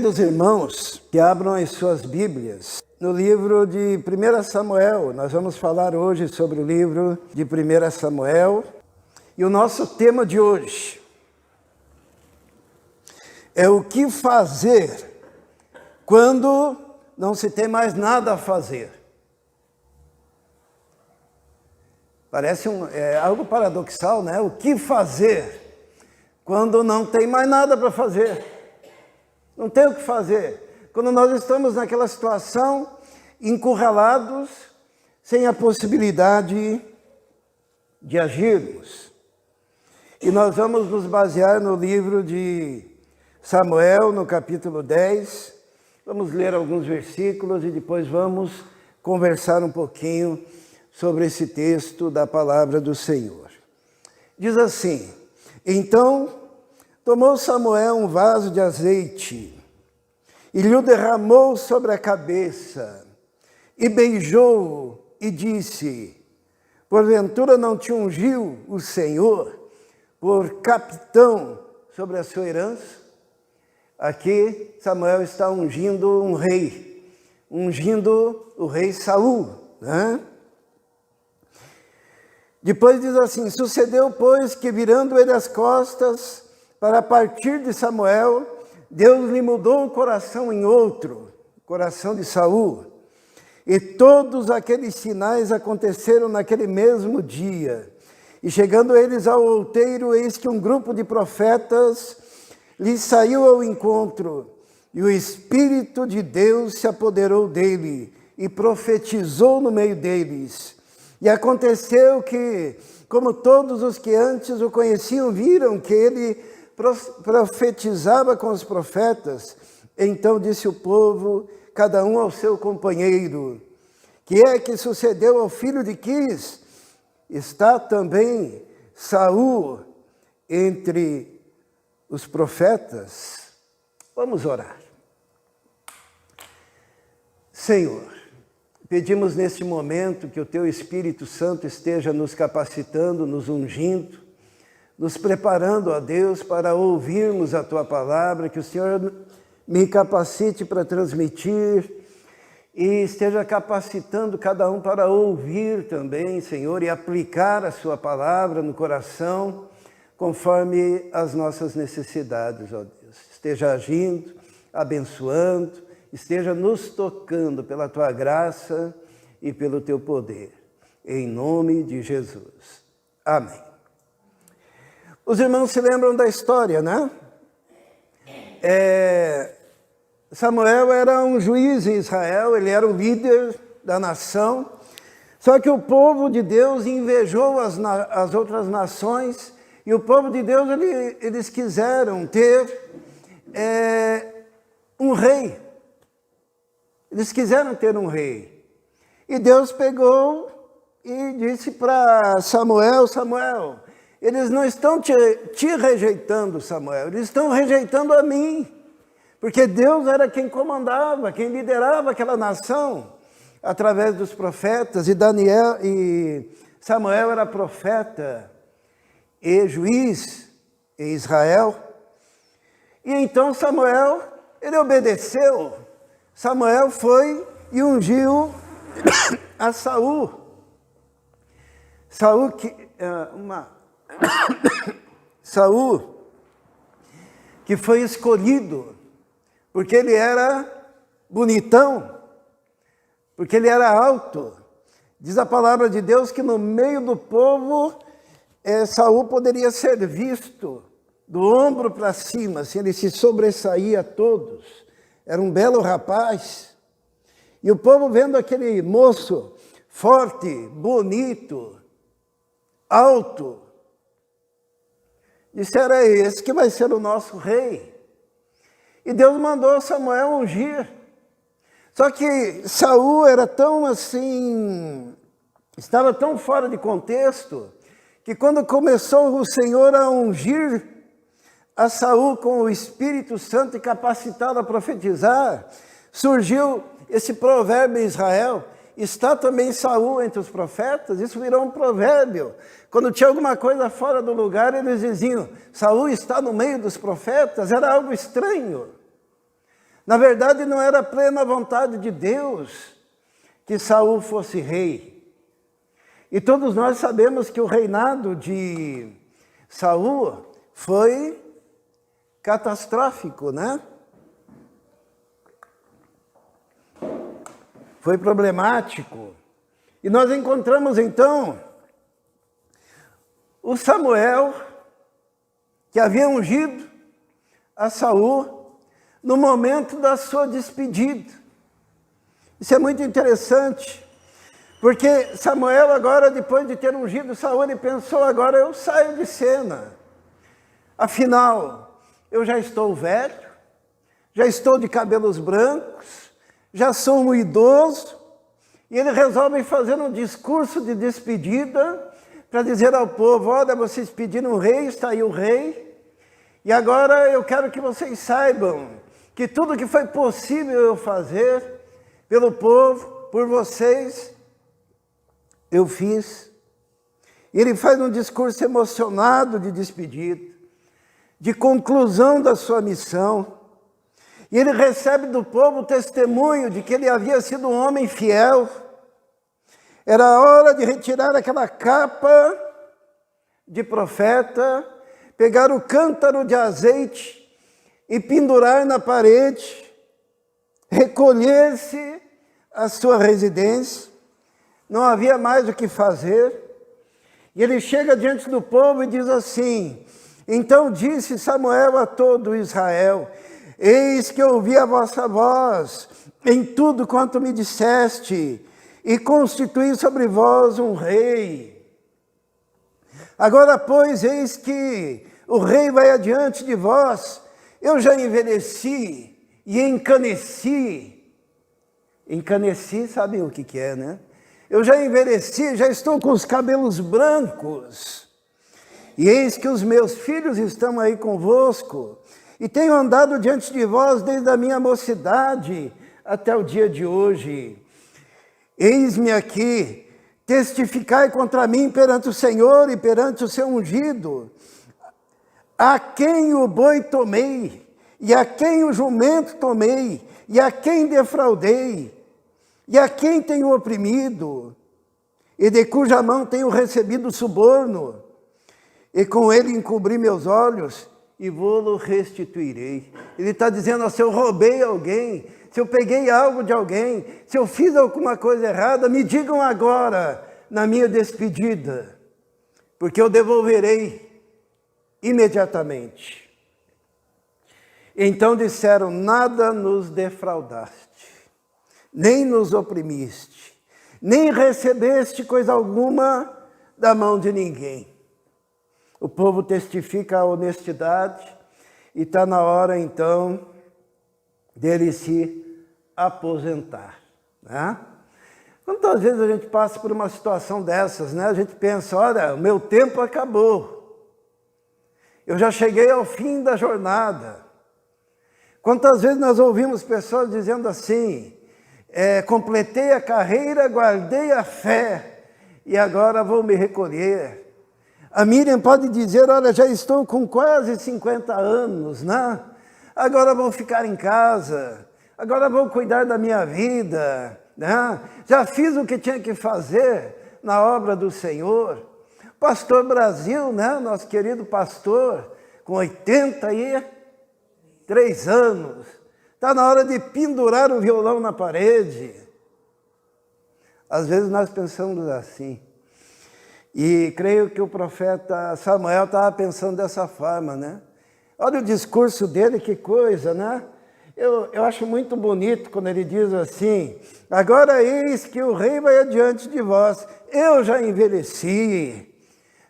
Convido os irmãos que abram as suas Bíblias no livro de 1 Samuel. Nós vamos falar hoje sobre o livro de 1 Samuel. E o nosso tema de hoje é o que fazer quando não se tem mais nada a fazer. Parece algo paradoxal, né? O que fazer quando não tem mais nada para fazer? Não tem o que fazer. Quando nós estamos naquela situação, encurralados, sem a possibilidade de agirmos. E nós vamos nos basear no livro de Samuel, no capítulo 10. Vamos ler alguns versículos e depois vamos conversar um pouquinho sobre esse texto da palavra do Senhor. Diz assim: então tomou Samuel um vaso de azeite e lhe o derramou sobre a cabeça e beijou-o e disse: porventura não te ungiu o Senhor por capitão sobre a sua herança? Aqui Samuel está ungindo um rei, ungindo o rei Saul, né? Depois diz assim: sucedeu, pois, que virando ele as costas para partir de Samuel, Deus lhe mudou o coração em outro, o coração de Saul. E todos aqueles sinais aconteceram naquele mesmo dia. E chegando eles ao outeiro, eis que um grupo de profetas lhe saiu ao encontro, e o Espírito de Deus se apoderou dele e profetizou no meio deles. E aconteceu que, como todos os que antes o conheciam viram que ele profetizava com os profetas, então disse o povo, cada um ao seu companheiro: que é que sucedeu ao filho de Quis? Está também Saul entre os profetas? Vamos orar. Senhor, pedimos neste momento que o Teu Espírito Santo esteja nos capacitando, nos ungindo, nos preparando, ó Deus, para ouvirmos a Tua palavra, que o Senhor me capacite para transmitir e esteja capacitando cada um para ouvir também, Senhor, e aplicar a Sua palavra no coração, conforme as nossas necessidades, ó Deus. Esteja agindo, abençoando, esteja nos tocando pela Tua graça e pelo Teu poder. Em nome de Jesus. Amém. Os irmãos se lembram da história, né? Samuel era um juiz em Israel, ele era o líder da nação. Só que o povo de Deus invejou as outras nações, e o povo de Deus, eles quiseram ter um rei. Eles quiseram ter um rei. E Deus pegou e disse para Samuel: Samuel, eles não estão te rejeitando, Samuel, eles estão rejeitando a mim. Porque Deus era quem comandava, quem liderava aquela nação, através dos profetas, e Samuel era profeta e juiz em Israel. E então Samuel, ele obedeceu. Samuel foi e ungiu a Saul. Saul, que foi escolhido, porque ele era bonitão, porque ele era alto. Diz a palavra de Deus que no meio do povo, Saul poderia ser visto do ombro para cima, assim, ele se sobressaía a todos. Era um belo rapaz. E o povo vendo aquele moço forte, bonito, alto, disseram: é esse que vai ser o nosso rei. E Deus mandou Samuel ungir. Só que Saul era tão assim, estava tão fora de contexto, que quando começou o Senhor a ungir a Saul com o Espírito Santo e capacitado a profetizar, surgiu esse provérbio em Israel: está também Saul entre os profetas? Isso virou um provérbio. Quando tinha alguma coisa fora do lugar, eles diziam: Saul está no meio dos profetas. Era algo estranho. Na verdade, não era a plena vontade de Deus que Saul fosse rei. E todos nós sabemos que o reinado de Saul foi catastrófico, né? Foi problemático. E nós encontramos então o Samuel, que havia ungido a Saul no momento da sua despedida. Isso é muito interessante, porque Samuel agora, depois de ter ungido Saul, ele pensou, agora eu saio de cena. Afinal, eu já estou velho, já estou de cabelos brancos, já sou um idoso, e ele resolve fazer um discurso de despedida para dizer ao povo, olha, vocês pediram um rei, está aí o rei, e agora eu quero que vocês saibam que tudo que foi possível eu fazer pelo povo, por vocês, eu fiz. E ele faz um discurso emocionado de despedida, de conclusão da sua missão. E ele recebe do povo o testemunho de que ele havia sido um homem fiel. Era hora de retirar aquela capa de profeta, pegar o cântaro de azeite e pendurar na parede, recolher-se à sua residência. Não havia mais o que fazer. E ele chega diante do povo e diz assim, então disse Samuel a todo Israel, eis que ouvi a vossa voz em tudo quanto me disseste, e constituí sobre vós um rei. Agora, pois, eis que o rei vai adiante de vós, eu já envelheci e encaneci. Encaneci, sabem o que é, né? Eu já envelheci, já estou com os cabelos brancos. E eis que os meus filhos estão aí convosco, e tenho andado diante de vós desde a minha mocidade até o dia de hoje. Eis-me aqui, testificai contra mim perante o Senhor e perante o seu ungido, a quem o boi tomei, e a quem o jumento tomei, e a quem defraudei, e a quem tenho oprimido, e de cuja mão tenho recebido suborno, e com ele encobri meus olhos, e vou-lo restituirei. Ele está dizendo, se eu roubei alguém, se eu peguei algo de alguém, se eu fiz alguma coisa errada, me digam agora, na minha despedida, porque eu devolverei imediatamente. Então disseram, nada nos defraudaste, nem nos oprimiste, nem recebeste coisa alguma da mão de ninguém. O povo testifica a honestidade e está na hora então dele se aposentar, né? Quantas vezes a gente passa por uma situação dessas, né? A gente pensa, olha, o meu tempo acabou. Eu já cheguei ao fim da jornada. Quantas vezes nós ouvimos pessoas dizendo assim, completei a carreira, guardei a fé e agora vou me recolher. A Miriam pode dizer, olha, já estou com quase 50 anos, né? Agora vou ficar em casa, agora vou cuidar da minha vida, né? Já fiz o que tinha que fazer na obra do Senhor. Pastor Brasil, né? Nosso querido pastor, com 83 anos, está na hora de pendurar o violão na parede. Às vezes nós pensamos assim. E creio que o profeta Samuel estava pensando dessa forma, né? Olha o discurso dele, que coisa, né? Eu acho muito bonito quando ele diz assim, agora eis que o rei vai adiante de vós, eu já envelheci,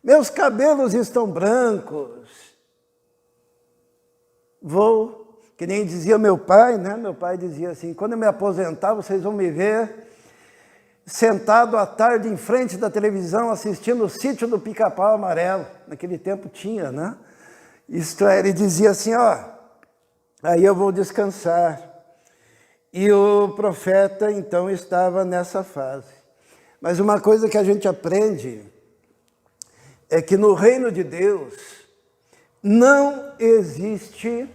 meus cabelos estão brancos, vou, que nem dizia meu pai, né? Meu pai dizia assim, quando eu me aposentar, vocês vão me ver sentado à tarde em frente da televisão, assistindo o Sítio do Pica-Pau Amarelo. Naquele tempo tinha, né? Isto é, ele dizia assim, ó, aí eu vou descansar. E o profeta, então, estava nessa fase. Mas uma coisa que a gente aprende é que no reino de Deus não existe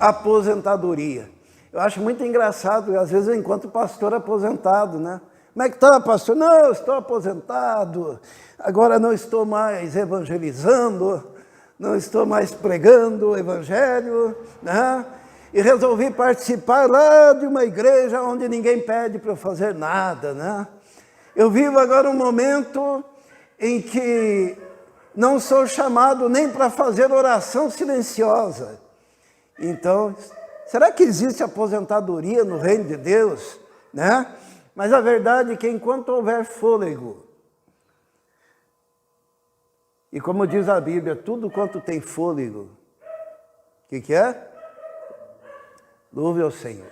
aposentadoria. Eu acho muito engraçado, às vezes eu encontro pastor aposentado, né? Como é que está, pastor? Não, eu estou aposentado, agora não estou mais evangelizando, não estou mais pregando o evangelho, né? E resolvi participar lá de uma igreja onde ninguém pede para eu fazer nada, né? Eu vivo agora um momento em que não sou chamado nem para fazer oração silenciosa. Então, será que existe aposentadoria no reino de Deus, né? Mas a verdade é que enquanto houver fôlego, e como diz a Bíblia, tudo quanto tem fôlego, o que é? Louve ao Senhor.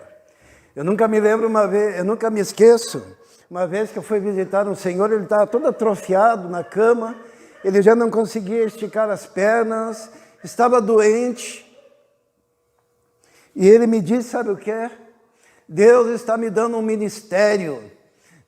Eu nunca me lembro uma vez, eu nunca me esqueço, uma vez que eu fui visitar um senhor, ele estava todo atrofiado na cama, ele já não conseguia esticar as pernas, estava doente, e ele me disse, sabe o que é? Deus está me dando um ministério,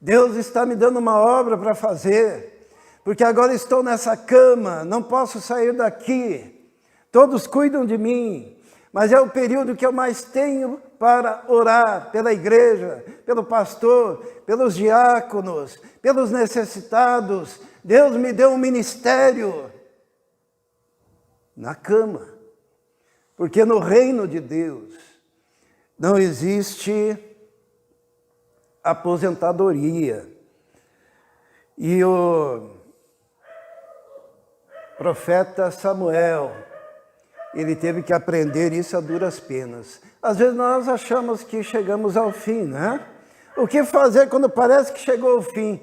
Deus está me dando uma obra para fazer, porque agora estou nessa cama, não posso sair daqui, todos cuidam de mim, mas é o período que eu mais tenho para orar pela igreja, pelo pastor, pelos diáconos, pelos necessitados. Deus me deu um ministério na cama, porque no reino de Deus não existe aposentadoria. E o profeta Samuel, ele teve que aprender isso a duras penas. Às vezes nós achamos que chegamos ao fim, né? O que fazer quando parece que chegou ao fim?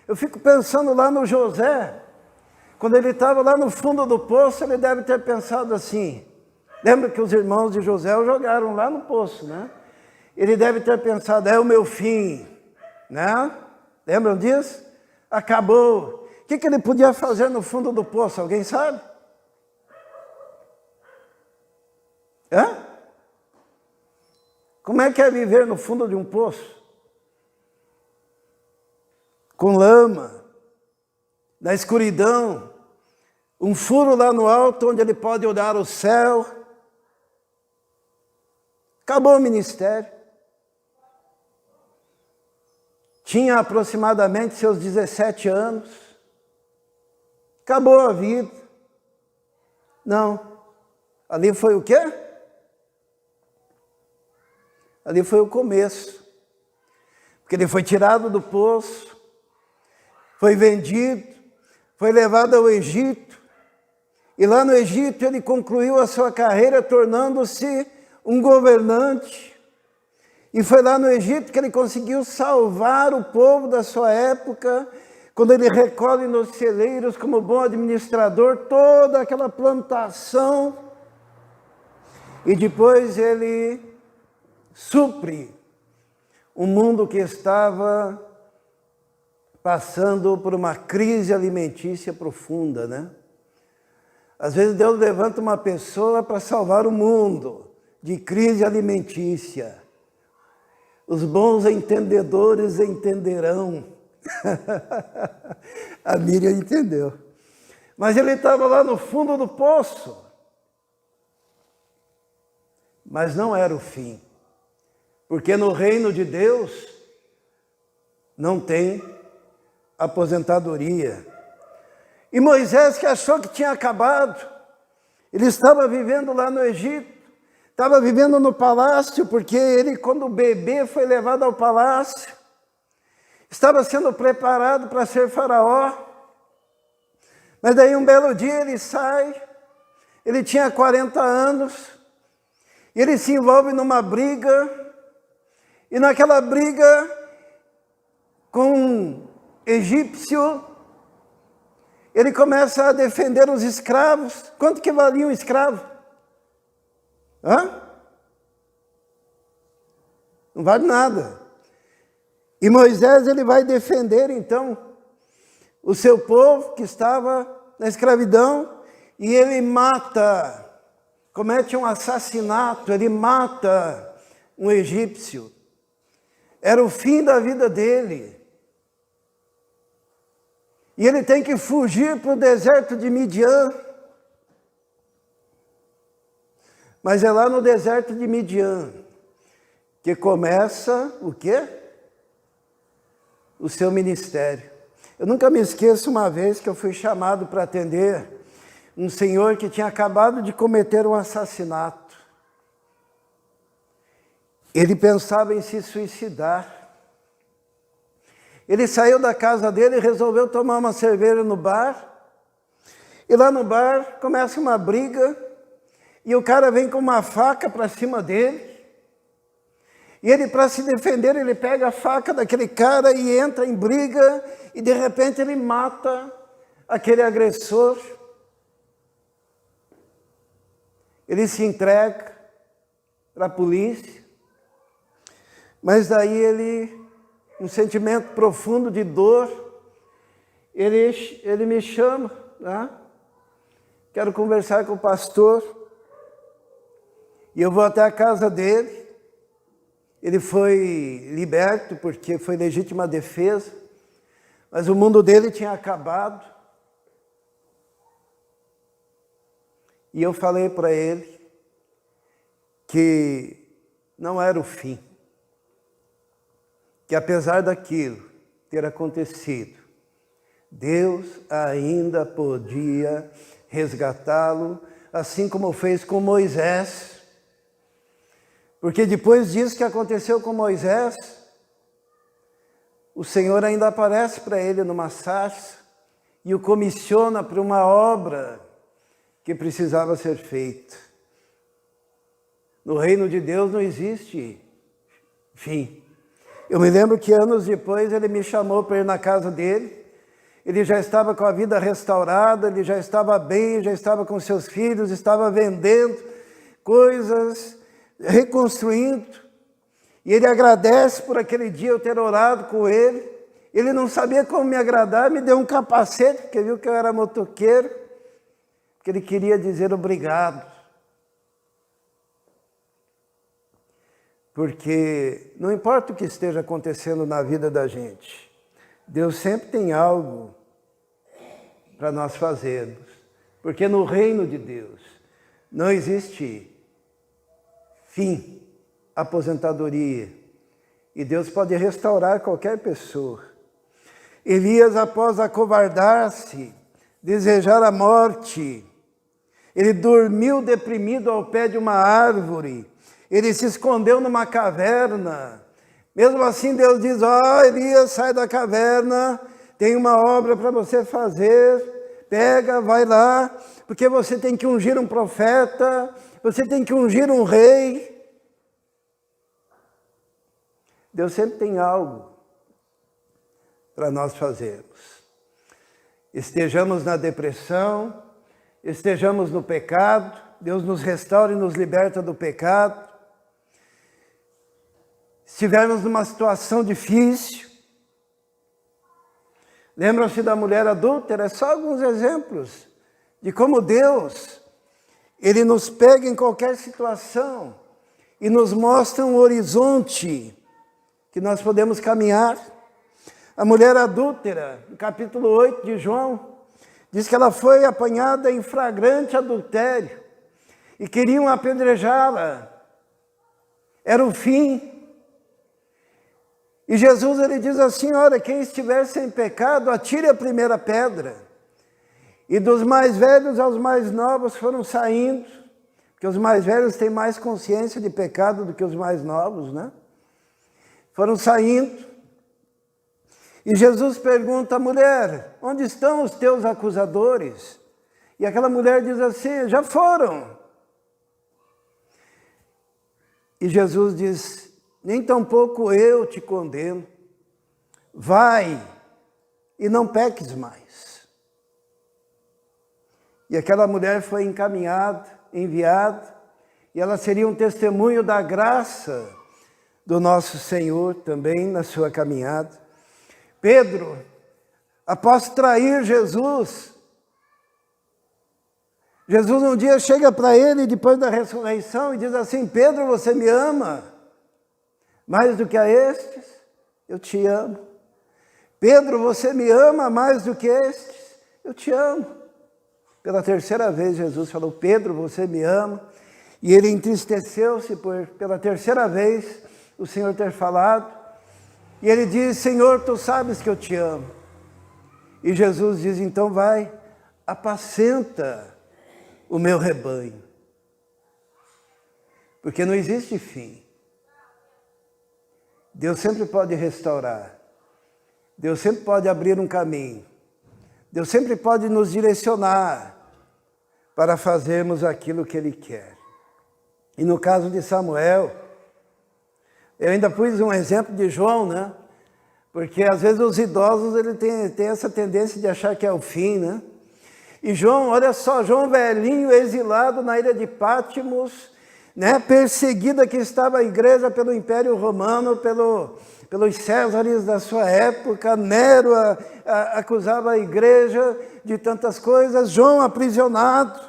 Eu fico pensando lá no José, quando ele estava lá no fundo do poço, ele deve ter pensado assim. Lembra que os irmãos de José o jogaram lá no poço, né? Ele deve ter pensado, é o meu fim, né? Lembram disso? Acabou. O que ele podia fazer no fundo do poço? Alguém sabe? Hã? Como é que é viver no fundo de um poço? Com lama, na escuridão, um furo lá no alto onde ele pode olhar o céu. Acabou o ministério. Tinha aproximadamente seus 17 anos. Acabou a vida. Não. Ali foi o quê? Ali foi o começo. Porque ele foi tirado do poço, foi vendido, foi levado ao Egito. E lá no Egito ele concluiu a sua carreira tornando-se um governante. E foi lá no Egito que ele conseguiu salvar o povo da sua época, quando ele recolhe nos celeiros, como bom administrador, toda aquela plantação. E depois ele supre um mundo que estava passando por uma crise alimentícia profunda, né? Às vezes Deus levanta uma pessoa para salvar o mundo de crise alimentícia. Os bons entendedores entenderão. A Miriam entendeu. Mas ele estava lá no fundo do poço. Mas não era o fim. Porque no reino de Deus não tem aposentadoria. E Moisés, que achou que tinha acabado, ele estava vivendo lá no Egito, estava vivendo no palácio, porque ele, quando bebê, foi levado ao palácio, estava sendo preparado para ser faraó. Mas daí um belo dia ele sai, ele tinha 40 anos, e ele se envolve numa briga, e naquela briga com um egípcio, ele começa a defender os escravos. Quanto que valia um escravo? Hã? Não vale nada. E Moisés, ele vai defender então o seu povo que estava na escravidão, e ele mata, comete um assassinato, ele mata um egípcio. Era o fim da vida dele. E ele tem que fugir para o deserto de Midian. Mas é lá no deserto de Midian que começa o quê? O seu ministério. Eu nunca me esqueço uma vez que eu fui chamado para atender um senhor que tinha acabado de cometer um assassinato. Ele pensava em se suicidar. Ele saiu da casa dele e resolveu tomar uma cerveja no bar. E lá no bar começa uma briga e o cara vem com uma faca para cima dele. E ele, para se defender, ele pega a faca daquele cara e entra em briga e de repente ele mata aquele agressor. Ele se entrega para a polícia, mas daí ele, um sentimento profundo de dor, ele me chama, né? Quero conversar com o pastor, e eu vou até a casa dele. Ele foi liberto porque foi legítima defesa, mas o mundo dele tinha acabado. E eu falei para ele que não era o fim, que apesar daquilo ter acontecido, Deus ainda podia resgatá-lo, assim como fez com Moisés. Porque depois disso que aconteceu com Moisés, o Senhor ainda aparece para ele numa sarça e o comissiona para uma obra que precisava ser feita. No reino de Deus não existe fim. Eu me lembro que anos depois ele me chamou para ir na casa dele. Ele já estava com a vida restaurada, ele já estava bem, já estava com seus filhos, estava vendendo coisas, reconstruindo. E ele agradece por aquele dia eu ter orado com ele. Ele não sabia como me agradar, me deu um capacete, porque viu que eu era motoqueiro, porque ele queria dizer obrigado. Porque não importa o que esteja acontecendo na vida da gente, Deus sempre tem algo para nós fazermos. Porque no reino de Deus não existe fim, aposentadoria. E Deus pode restaurar qualquer pessoa. Elias, após acovardar-se, desejar a morte, ele dormiu deprimido ao pé de uma árvore. Ele se escondeu numa caverna. Mesmo assim, Deus diz, Elias, sai da caverna, tem uma obra para você fazer, pega, vai lá, porque você tem que ungir um profeta, você tem que ungir um rei. Deus sempre tem algo para nós fazermos. Estejamos na depressão, estejamos no pecado, Deus nos restaura e nos liberta do pecado. Estivermos numa situação difícil, lembram-se da mulher adúltera? É só alguns exemplos de como Deus, Ele nos pega em qualquer situação e nos mostra um horizonte que nós podemos caminhar. A mulher adúltera, no capítulo 8 de João, diz que ela foi apanhada em flagrante adultério e queriam apedrejá-la. Era o fim. E Jesus, ele diz assim, olha, quem estiver sem pecado, atire a primeira pedra. E dos mais velhos aos mais novos foram saindo, porque os mais velhos têm mais consciência de pecado do que os mais novos, né? Foram saindo. E Jesus pergunta à mulher, onde estão os teus acusadores? E aquela mulher diz assim, já foram. E Jesus diz, nem tampouco eu te condeno. Vai e não peques mais. E aquela mulher foi encaminhada, enviada, e ela seria um testemunho da graça do nosso Senhor também na sua caminhada. Pedro, após trair Jesus, Jesus um dia chega para ele depois da ressurreição e diz assim, Pedro, você me ama? Mais do que a estes, eu te amo. Pedro, você me ama mais do que estes? Eu te amo. Pela terceira vez Jesus falou, Pedro, você me ama? E ele entristeceu-se pela terceira vez o Senhor ter falado. E ele diz, Senhor, tu sabes que eu te amo. E Jesus diz, então vai, apacenta o meu rebanho. Porque não existe fim. Deus sempre pode restaurar. Deus sempre pode abrir um caminho. Deus sempre pode nos direcionar para fazermos aquilo que Ele quer. E no caso de Samuel, eu ainda pus um exemplo de João, né? Porque às vezes os idosos ele tem essa tendência de achar que é o fim, né? E João, olha só, João velhinho, exilado na ilha de Pátimos, né? Perseguida que estava a igreja pelo Império Romano, pelos Césares da sua época, Nero acusava a igreja de tantas coisas, João aprisionado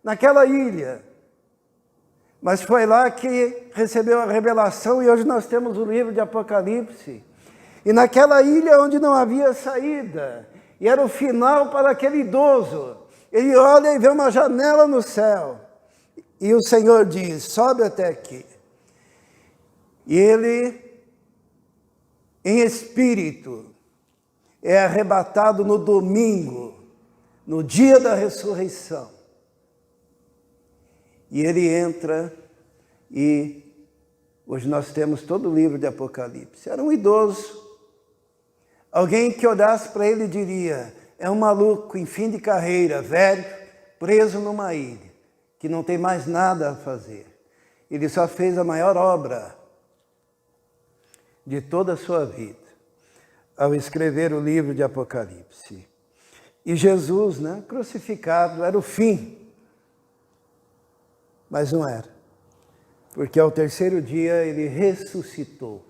naquela ilha. Mas foi lá que recebeu a revelação e hoje nós temos o livro de Apocalipse. E naquela ilha onde não havia saída, e era o final para aquele idoso, ele olha e vê uma janela no céu. E o Senhor diz, sobe até aqui. E ele, em espírito, é arrebatado no domingo, no dia da ressurreição. E ele entra e hoje nós temos todo o livro de Apocalipse. Era um idoso. Alguém que olhasse para ele diria, é um maluco em fim de carreira, velho, preso numa ilha, que não tem mais nada a fazer. Ele só fez a maior obra de toda a sua vida, ao escrever o livro de Apocalipse. E Jesus, né, crucificado, era o fim. Mas não era, porque ao terceiro dia ele ressuscitou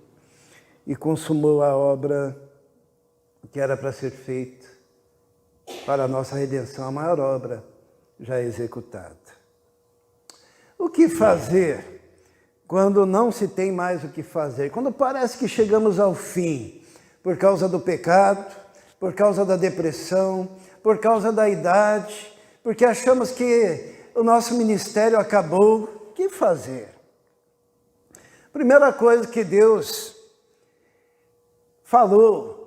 e consumou a obra que era para ser feita para a nossa redenção, a maior obra já executada. O que fazer quando não se tem mais o que fazer? Quando parece que chegamos ao fim, por causa do pecado, por causa da depressão, por causa da idade, porque achamos que o nosso ministério acabou, o que fazer? Primeira coisa que Deus falou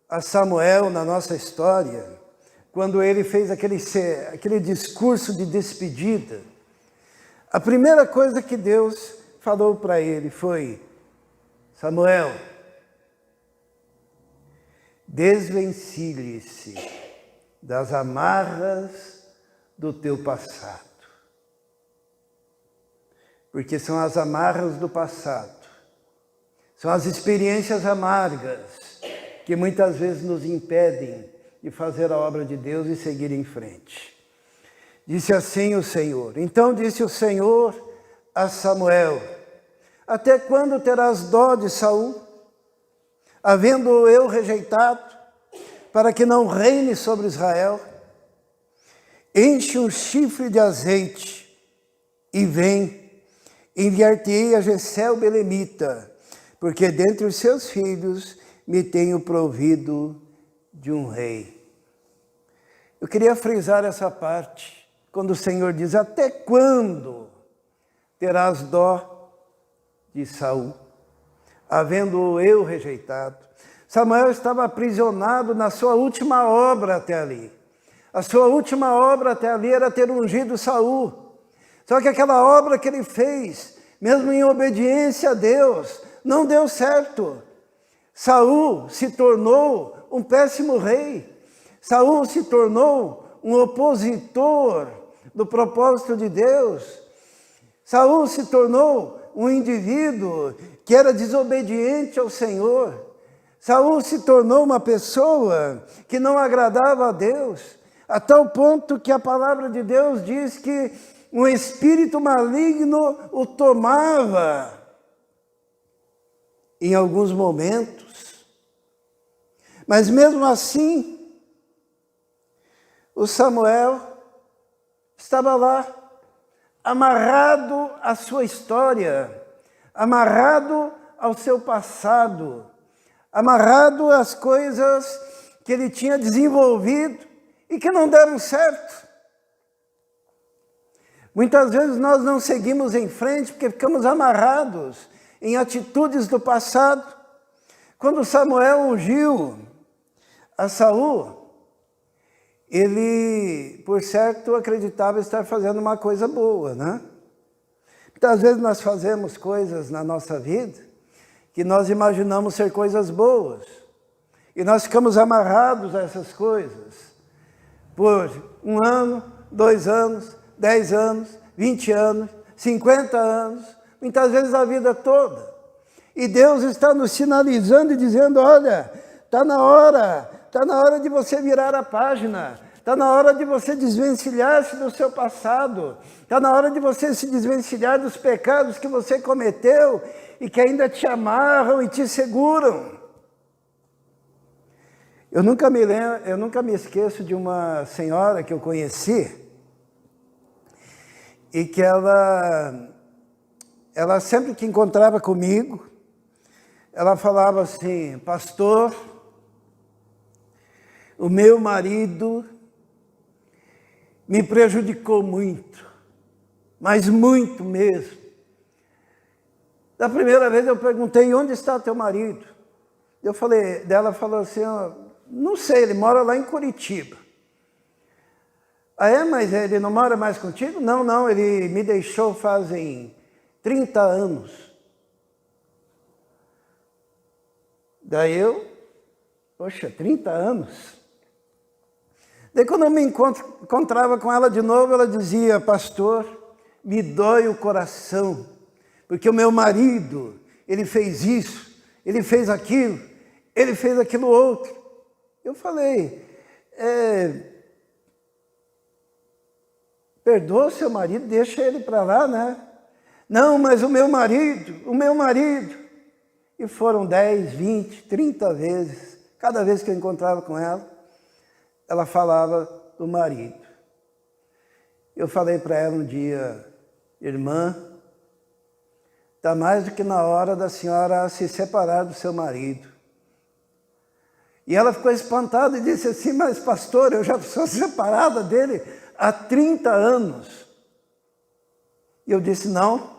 a Samuel na nossa história, quando ele fez aquele discurso de despedida, a primeira coisa que Deus falou para ele foi, Samuel, desvencilhe-se das amarras do teu passado. Porque são as amarras do passado, são as experiências amargas que muitas vezes nos impedem de fazer a obra de Deus e seguir em frente. Disse assim o Senhor, então disse o Senhor a Samuel, até quando terás dó de Saul, havendo eu rejeitado, para que não reine sobre Israel? Enche um chifre de azeite e vem, enviar-te-ei a Jessé o belemita, porque dentre os seus filhos me tenho provido de um rei. Eu queria frisar essa parte, quando o Senhor diz, até quando terás dó de Saul, havendo eu rejeitado? Samuel estava aprisionado na sua última obra até ali. A sua última obra até ali era ter ungido Saul. Só que aquela obra que ele fez, mesmo em obediência a Deus, não deu certo. Saul se tornou um péssimo rei. Saul se tornou um opositor do propósito de Deus. Saul se tornou um indivíduo que era desobediente ao Senhor. Saul se tornou uma pessoa que não agradava a Deus, a tal ponto que a palavra de Deus diz que um espírito maligno o tomava em alguns momentos. Mas mesmo assim, o Samuel estava lá, amarrado à sua história, amarrado ao seu passado, amarrado às coisas que ele tinha desenvolvido e que não deram certo. Muitas vezes nós não seguimos em frente porque ficamos amarrados em atitudes do passado. Quando Samuel ungiu a Saul, ele, por certo, acreditava estar fazendo uma coisa boa, né? Muitas vezes nós fazemos coisas na nossa vida que nós imaginamos ser coisas boas. E nós ficamos amarrados a essas coisas por 1 ano, 2 anos, 10 anos, 20 anos, 50 anos, muitas vezes a vida toda. E Deus está nos sinalizando e dizendo, olha, está na hora de você virar a página, está na hora de você desvencilhar-se do seu passado, está na hora de você se desvencilhar dos pecados que você cometeu e que ainda te amarram e te seguram. Eu nunca me esqueço de uma senhora que eu conheci e que ela sempre que encontrava comigo, ela falava assim, pastor, o meu marido me prejudicou muito, mas muito mesmo. Da primeira vez eu perguntei, onde está teu marido? Ela falou assim, não sei, ele mora lá em Curitiba. Ah, mas ele não mora mais contigo? Não, ele me deixou fazem 30 anos. Daí poxa, 30 anos? Daí quando eu me encontrava com ela de novo, ela dizia, pastor, me dói o coração, porque o meu marido, ele fez isso, ele fez aquilo outro. Eu falei, perdoa o seu marido, deixa ele para lá, né? Não, mas o meu marido. E foram 10, 20, 30 vezes, cada vez que eu encontrava com ela, ela falava do marido. Eu falei para ela um dia, irmã, está mais do que na hora da senhora se separar do seu marido. E ela ficou espantada e disse assim, mas pastor, eu já sou separada dele há 30 anos. E eu disse, não,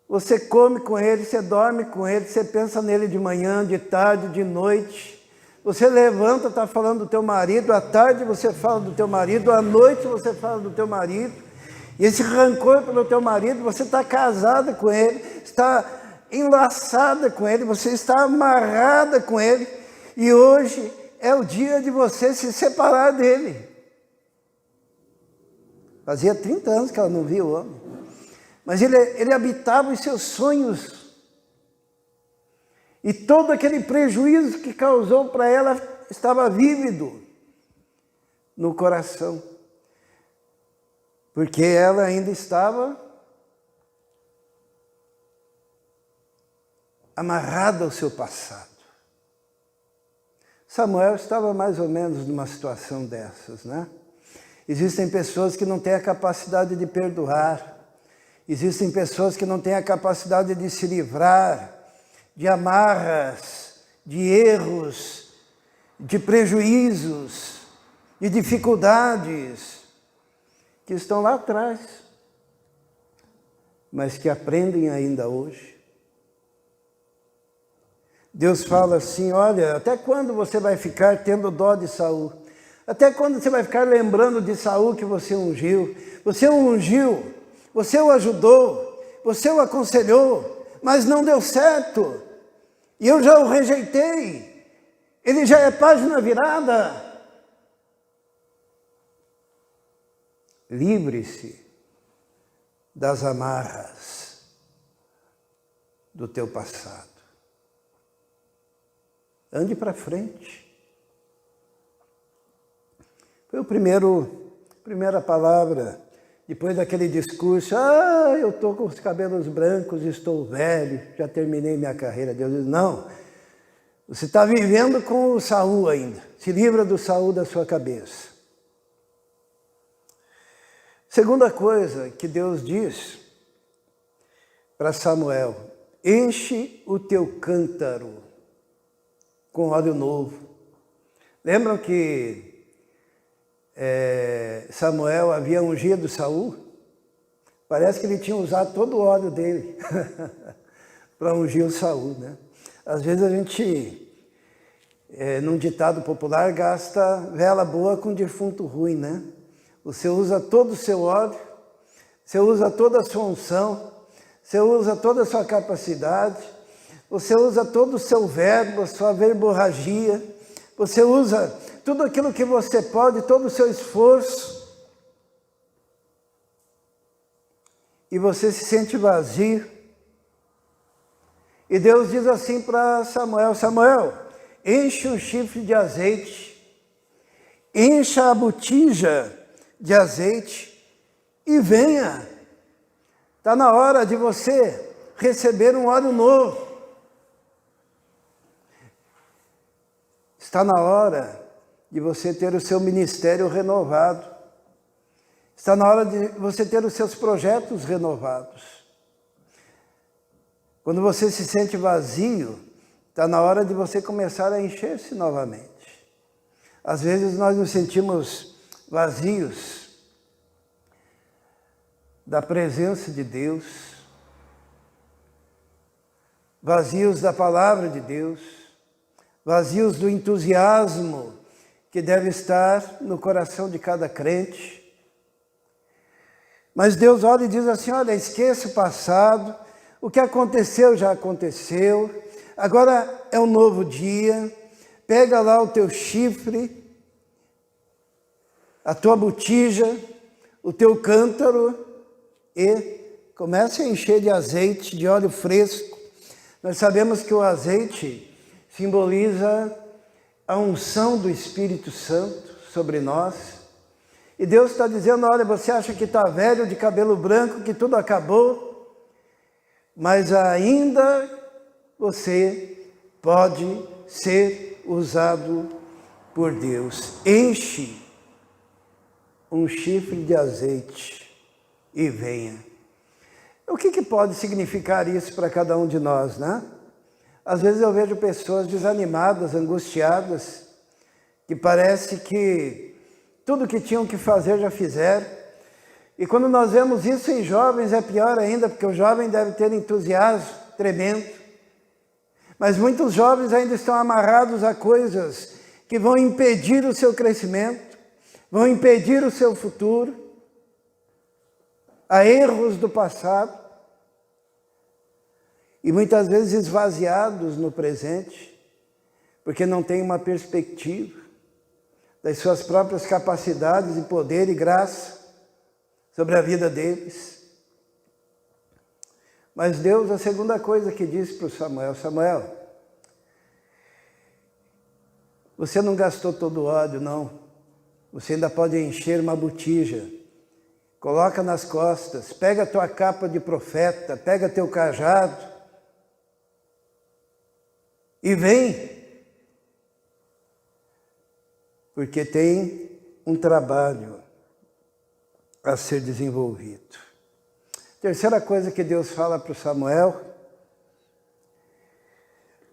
você come com ele, você dorme com ele, você pensa nele de manhã, de tarde, de noite. Você levanta, está falando do teu marido, à tarde você fala do teu marido, à noite você fala do teu marido. E esse rancor pelo teu marido, você está casada com ele, está enlaçada com ele, você está amarrada com ele. E hoje é o dia de você se separar dele. Fazia 30 anos que ela não via o homem. Mas ele habitava os seus sonhos. E todo aquele prejuízo que causou para ela estava vívido no coração. Porque ela ainda estava amarrada ao seu passado. Samuel estava mais ou menos numa situação dessas, né? Existem pessoas que não têm a capacidade de perdoar. Existem pessoas que não têm a capacidade de se livrar de amarras, de erros, de prejuízos, de dificuldades que estão lá atrás, mas que aprendem ainda hoje. Deus fala assim, olha, até quando você vai ficar tendo dó de Saul? Até quando você vai ficar lembrando de Saul que você ungiu? Você o ungiu, você o ajudou, você o aconselhou, mas não deu certo. E eu já o rejeitei. Ele já é página virada. Livre-se das amarras do teu passado. Ande para frente. Foi a primeira palavra, depois daquele discurso, eu estou com os cabelos brancos, estou velho, já terminei minha carreira. Deus diz, não, você está vivendo com o Saul ainda, se livra do Saul da sua cabeça. Segunda coisa que Deus diz para Samuel, enche o teu cântaro com óleo novo. Lembram que Samuel havia ungido Saul? Parece que ele tinha usado todo o óleo dele para ungir o Saul, né? Às vezes a gente, num ditado popular, gasta vela boa com defunto ruim, né? Você usa todo o seu óleo, você usa toda a sua unção, você usa toda a sua capacidade, você usa todo o seu verbo, a sua verborragia, você usa tudo aquilo que você pode, todo o seu esforço, e você se sente vazio. E Deus diz assim para Samuel: Samuel, enche o chifre de azeite, encha a botija de azeite e venha. Está na hora de você receber um óleo novo. Está na hora de você ter o seu ministério renovado. Está na hora de você ter os seus projetos renovados. Quando você se sente vazio, está na hora de você começar a encher-se novamente. Às vezes nós nos sentimos vazios da presença de Deus, vazios da palavra de Deus, vazios do entusiasmo que deve estar no coração de cada crente. Mas Deus olha e diz assim: olha, esqueça o passado, o que aconteceu já aconteceu, agora é um novo dia, pega lá o teu chifre, a tua botija, o teu cântaro e comece a encher de azeite, de óleo fresco. Nós sabemos que o azeite simboliza a unção do Espírito Santo sobre nós. E Deus está dizendo: olha, você acha que está velho, de cabelo branco, que tudo acabou, mas ainda você pode ser usado por Deus. Enche um chifre de azeite e venha. O que pode significar isso para cada um de nós, né? Às vezes eu vejo pessoas desanimadas, angustiadas, que parece que tudo que tinham que fazer já fizeram. E quando nós vemos isso em jovens é pior ainda, porque o jovem deve ter entusiasmo tremendo. Mas muitos jovens ainda estão amarrados a coisas que vão impedir o seu crescimento, vão impedir o seu futuro, a erros do passado. E muitas vezes esvaziados no presente, porque não tem uma perspectiva das suas próprias capacidades e poder e graça sobre a vida deles. Mas Deus, a segunda coisa que disse para o Samuel: Samuel, você não gastou todo o óleo, não. Você ainda pode encher uma botija. Coloca nas costas, pega a tua capa de profeta, pega teu cajado e vem. Porque tem um trabalho a ser desenvolvido. Terceira coisa que Deus fala para o Samuel: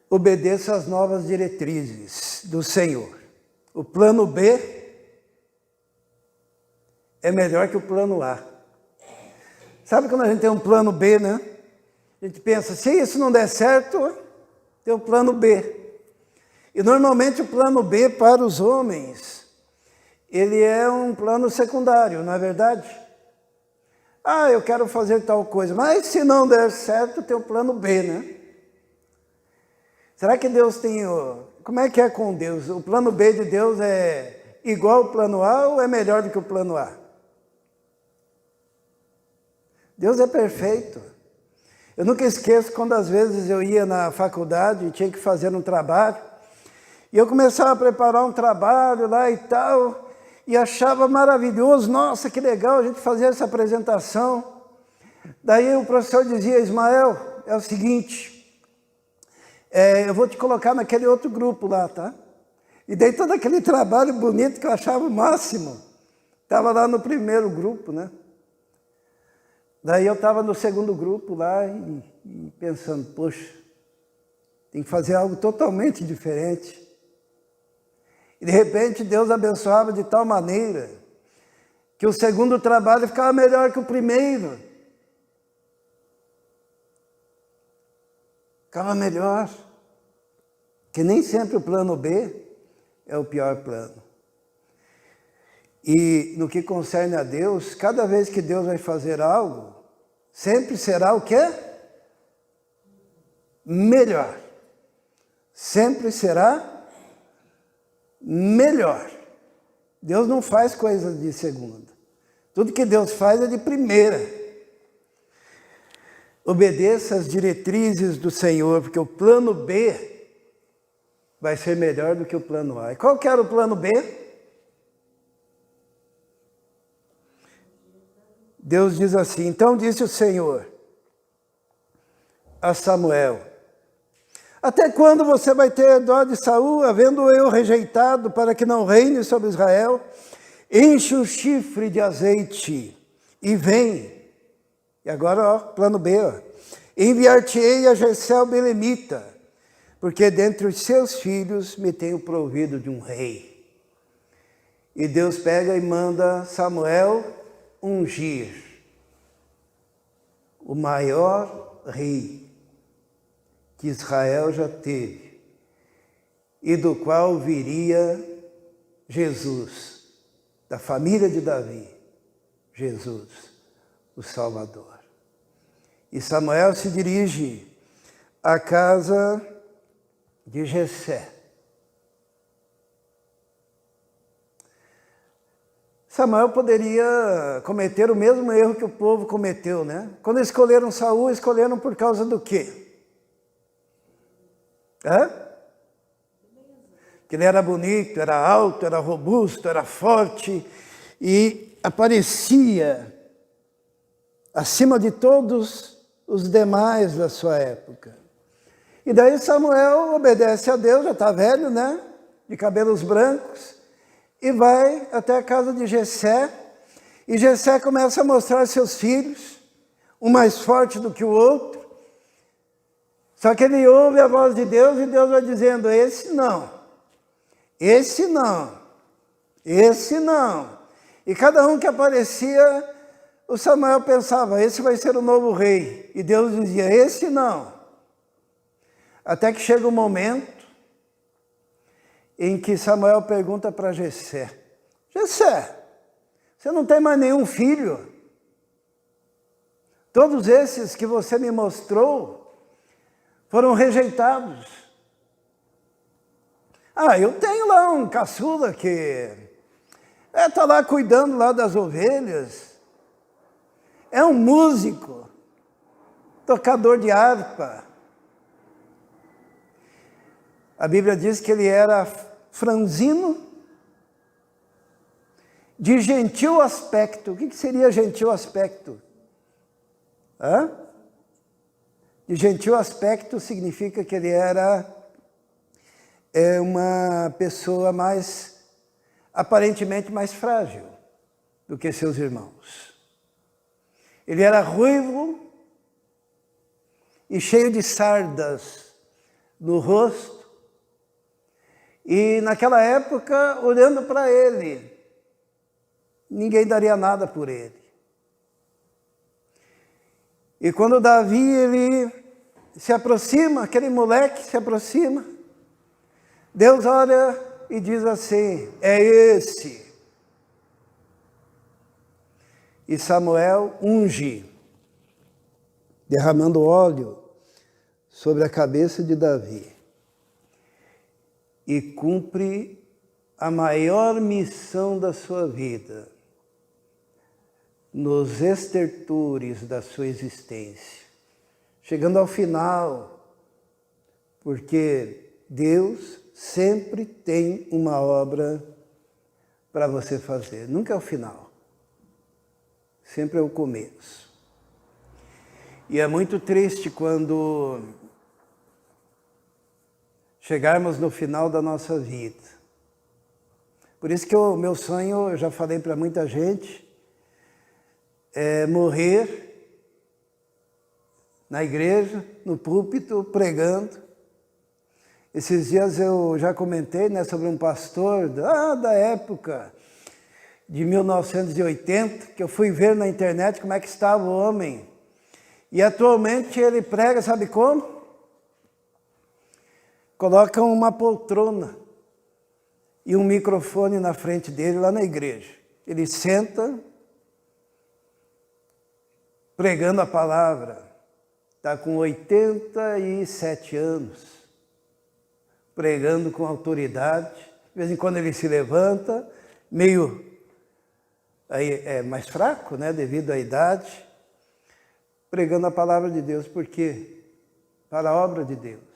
obedeça às novas diretrizes do Senhor. O plano B é melhor que o plano A. Sabe quando a gente tem um plano B, né? A gente pensa, se isso não der certo, tem o plano B. E normalmente o plano B para os homens, ele é um plano secundário, não é verdade? Ah, eu quero fazer tal coisa, mas se não der certo, tem o plano B, né? Será que Deus tem como é que é com Deus? O plano B de Deus é igual ao plano A ou é melhor do que o plano A? Deus é perfeito. Eu nunca esqueço quando às vezes eu ia na faculdade e tinha que fazer um trabalho, e eu começava a preparar um trabalho lá e tal, e achava maravilhoso, nossa, que legal a gente fazer essa apresentação. Daí o professor dizia: Ismael, é o seguinte, eu vou te colocar naquele outro grupo lá, tá? E daí todo aquele trabalho bonito que eu achava o máximo, estava lá no primeiro grupo, né? Daí eu estava no segundo grupo lá e pensando, poxa, tem que fazer algo totalmente diferente. E de repente Deus abençoava de tal maneira que o segundo trabalho ficava melhor que o primeiro. ficava melhor. Que nem sempre o plano B é o pior plano. E no que concerne a Deus, cada vez que Deus vai fazer algo, sempre será o quê? Melhor. Sempre será melhor. Deus não faz coisas de segunda. Tudo que Deus faz é de primeira. Obedeça às diretrizes do Senhor, porque o plano B vai ser melhor do que o plano A. E qual que era o plano B? Deus diz assim: então disse o Senhor a Samuel: até quando você vai ter dó de Saul, havendo eu rejeitado para que não reine sobre Israel? Enche o chifre de azeite e vem. E agora, ó, plano B, ó. Enviar-te-ei a Jessé o belemita, porque dentre os seus filhos me tenho provido de um rei. E Deus pega e manda Samuel ungir o maior rei que Israel já teve, e do qual viria Jesus, da família de Davi, Jesus, o Salvador. E Samuel se dirige à casa de Jessé. Samuel poderia cometer o mesmo erro que o povo cometeu, né? Quando escolheram Saul, escolheram por causa do quê? Que ele era bonito, era alto, era robusto, era forte e aparecia acima de todos os demais da sua época. E daí Samuel obedece a Deus, já está velho, né? De cabelos brancos, e vai até a casa de Jessé. E Jessé começa a mostrar seus filhos, um mais forte do que o outro. Só que ele ouve a voz de Deus e Deus vai dizendo: esse não, esse não, esse não. E cada um que aparecia, o Samuel pensava: esse vai ser o novo rei. E Deus dizia: esse não. Até que chega um momento em que Samuel pergunta para Jessé: Jessé, você não tem mais nenhum filho? Todos esses que você me mostrou foram rejeitados. Eu tenho lá um caçula que está lá cuidando lá das ovelhas. É um músico, tocador de harpa. A Bíblia diz que ele era franzino, de gentil aspecto. O que seria gentil aspecto? De gentil aspecto significa que ele era uma pessoa aparentemente mais frágil do que seus irmãos. Ele era ruivo e cheio de sardas no rosto. E naquela época, olhando para ele, ninguém daria nada por ele. E quando Davi ele se aproxima, aquele moleque se aproxima, Deus olha e diz assim: é esse. E Samuel unge, derramando óleo sobre a cabeça de Davi. E cumpre a maior missão da sua vida, nos estertores da sua existência, chegando ao final, porque Deus sempre tem uma obra para você fazer, nunca é o final, sempre é o começo. E é muito triste quando chegarmos no final da nossa vida. Por isso que o meu sonho, eu já falei para muita gente, é morrer na igreja, no púlpito, pregando. Esses dias eu já comentei, né, sobre um pastor da época de 1980, que eu fui ver na internet como é que estava o homem. E atualmente ele prega, sabe como? colocam uma poltrona e um microfone na frente dele lá na igreja. Ele senta, pregando a palavra, está com 87 anos, pregando com autoridade. De vez em quando ele se levanta, meio aí mais fraco, né, devido à idade, pregando a palavra de Deus. Por quê? Para a obra de Deus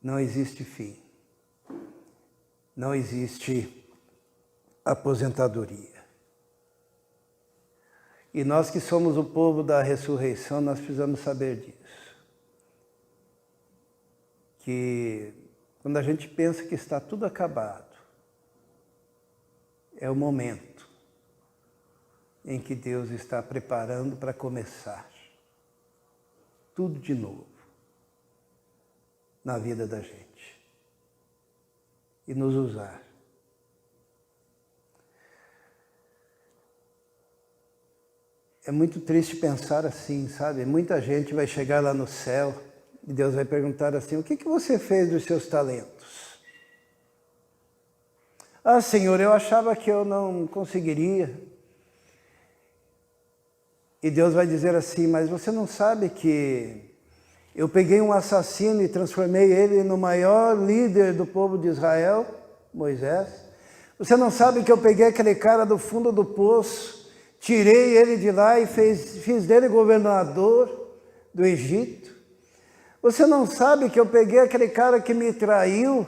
não existe fim, não existe aposentadoria. E nós que somos o povo da ressurreição, nós precisamos saber disso. Que quando a gente pensa que está tudo acabado, é o momento em que Deus está preparando para começar tudo de novo na vida da gente e nos usar. É muito triste pensar assim, sabe? Muita gente vai chegar lá no céu e Deus vai perguntar assim: o que você fez dos seus talentos? Ah, Senhor, eu achava que eu não conseguiria. E Deus vai dizer assim: mas você não sabe que eu peguei um assassino e transformei ele no maior líder do povo de Israel, Moisés? Você não sabe que eu peguei aquele cara do fundo do poço, tirei ele de lá e fiz dele governador do Egito? Você não sabe que eu peguei aquele cara que me traiu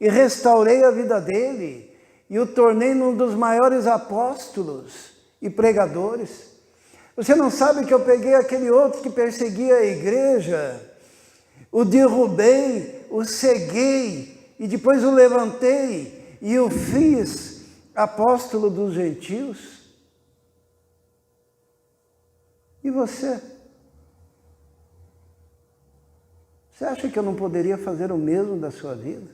e restaurei a vida dele e o tornei um dos maiores apóstolos e pregadores? Você não sabe que eu peguei aquele outro que perseguia a igreja, o derrubei, o ceguei e depois o levantei e o fiz apóstolo dos gentios? E você? Você acha que eu não poderia fazer o mesmo da sua vida?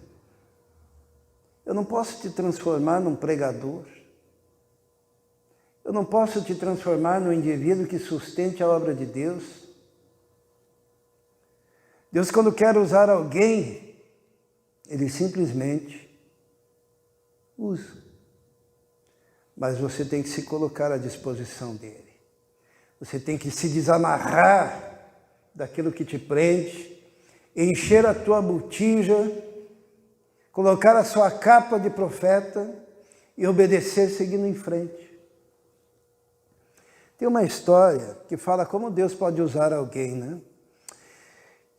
Eu não posso te transformar num pregador. Eu não posso te transformar num indivíduo que sustente a obra de Deus. Deus, quando quer usar alguém, Ele simplesmente usa. Mas você tem que se colocar à disposição dEle. Você tem que se desamarrar daquilo que te prende, encher a tua botija, colocar a sua capa de profeta e obedecer seguindo em frente. Tem uma história que fala como Deus pode usar alguém, né?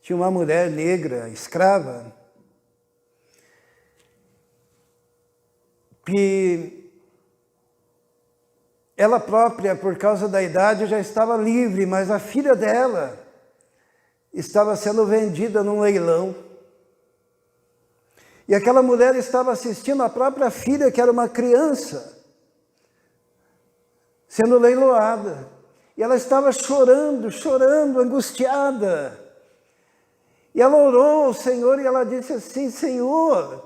Tinha uma mulher negra, escrava, que ela própria, por causa da idade, já estava livre, mas a filha dela estava sendo vendida num leilão. E aquela mulher estava assistindo a própria filha, que era uma criança, sendo leiloada. E ela estava chorando, angustiada. E ela orou ao Senhor e ela disse assim: Senhor,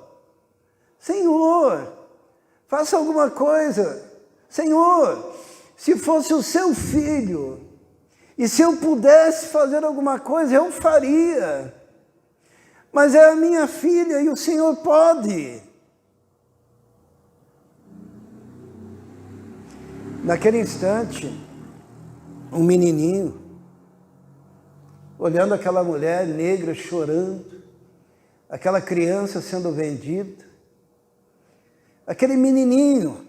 faça alguma coisa. Senhor, se fosse o seu filho, e se eu pudesse fazer alguma coisa, eu faria. Mas é a minha filha e o Senhor pode. Naquele instante, um menininho, olhando aquela mulher negra chorando, aquela criança sendo vendida, aquele menininho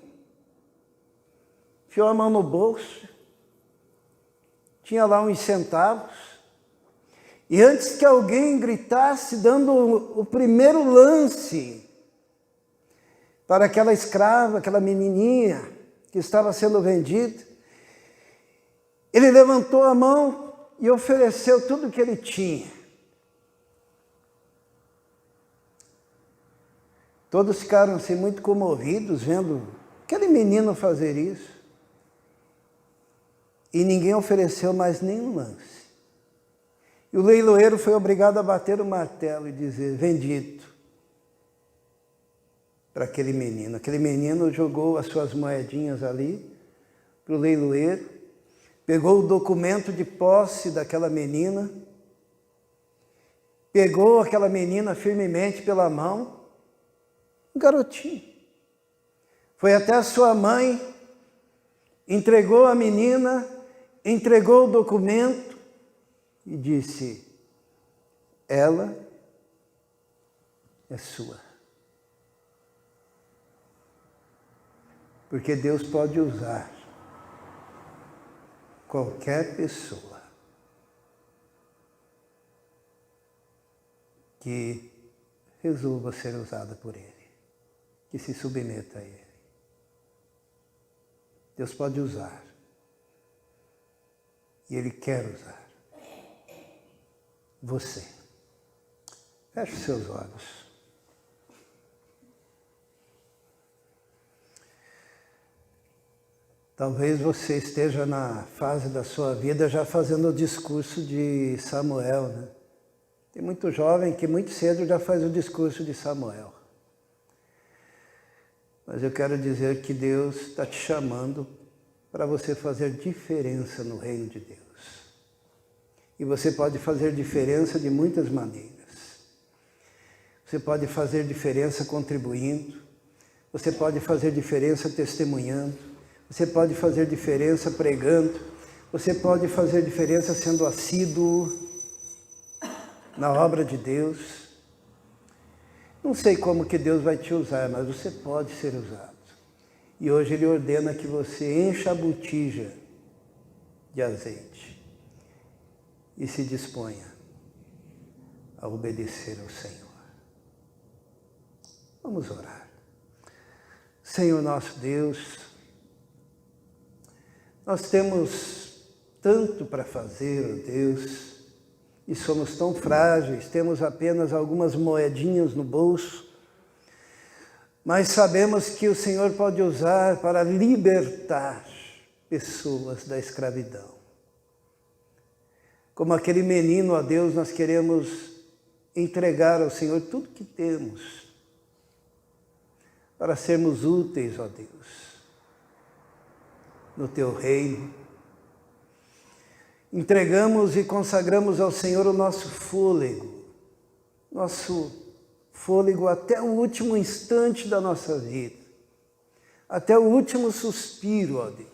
enfiou a mão no bolso, tinha lá uns centavos, e antes que alguém gritasse, dando o primeiro lance para aquela escrava, aquela menininha que estava sendo vendida, ele levantou a mão e ofereceu tudo o que ele tinha. Todos ficaram assim muito comovidos vendo aquele menino fazer isso. E ninguém ofereceu mais nenhum lance. E o leiloeiro foi obrigado a bater o martelo e dizer: vendido para aquele menino. Aquele menino jogou as suas moedinhas ali para o leiloeiro, pegou o documento de posse daquela menina pegou aquela menina firmemente pela mão, um garotinho. Foi até a sua mãe, entregou a menina, entregou o documento e disse: ela é sua. Porque Deus pode usar qualquer pessoa que resolva ser usada por Ele, que se submeta a Ele. Deus pode usar. E Ele quer usar você. Feche os seus olhos. Talvez você esteja na fase da sua vida já fazendo o discurso de Samuel, né? Tem muito jovem que muito cedo já faz o discurso de Samuel. Mas eu quero dizer que Deus está te chamando para você fazer diferença no reino de Deus. E você pode fazer diferença de muitas maneiras. Você pode fazer diferença contribuindo, você pode fazer diferença testemunhando, você pode fazer diferença pregando, você pode fazer diferença sendo assíduo na obra de Deus. Não sei como que Deus vai te usar, mas você pode ser usado. E hoje Ele ordena que você encha a botija de azeite e se disponha a obedecer ao Senhor. Vamos orar. Senhor nosso Deus, nós temos tanto para fazer, ó Deus, e somos tão frágeis, temos apenas algumas moedinhas no bolso, mas sabemos que o Senhor pode usar para libertar pessoas da escravidão. Como aquele menino, ó Deus, nós queremos entregar ao Senhor tudo que temos para sermos úteis, ó Deus, no Teu reino. Entregamos e consagramos ao Senhor o nosso fôlego até o último instante da nossa vida, até o último suspiro, ó Deus.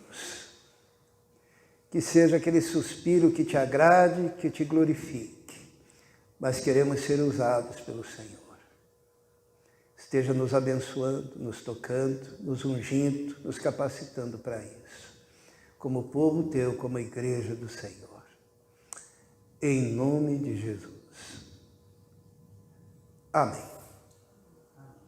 Que seja aquele suspiro que Te agrade, que Te glorifique, mas queremos ser usados pelo Senhor. Esteja nos abençoando, nos tocando, nos ungindo, nos capacitando para isso, como povo Teu, como igreja do Senhor. Em nome de Jesus. Amém.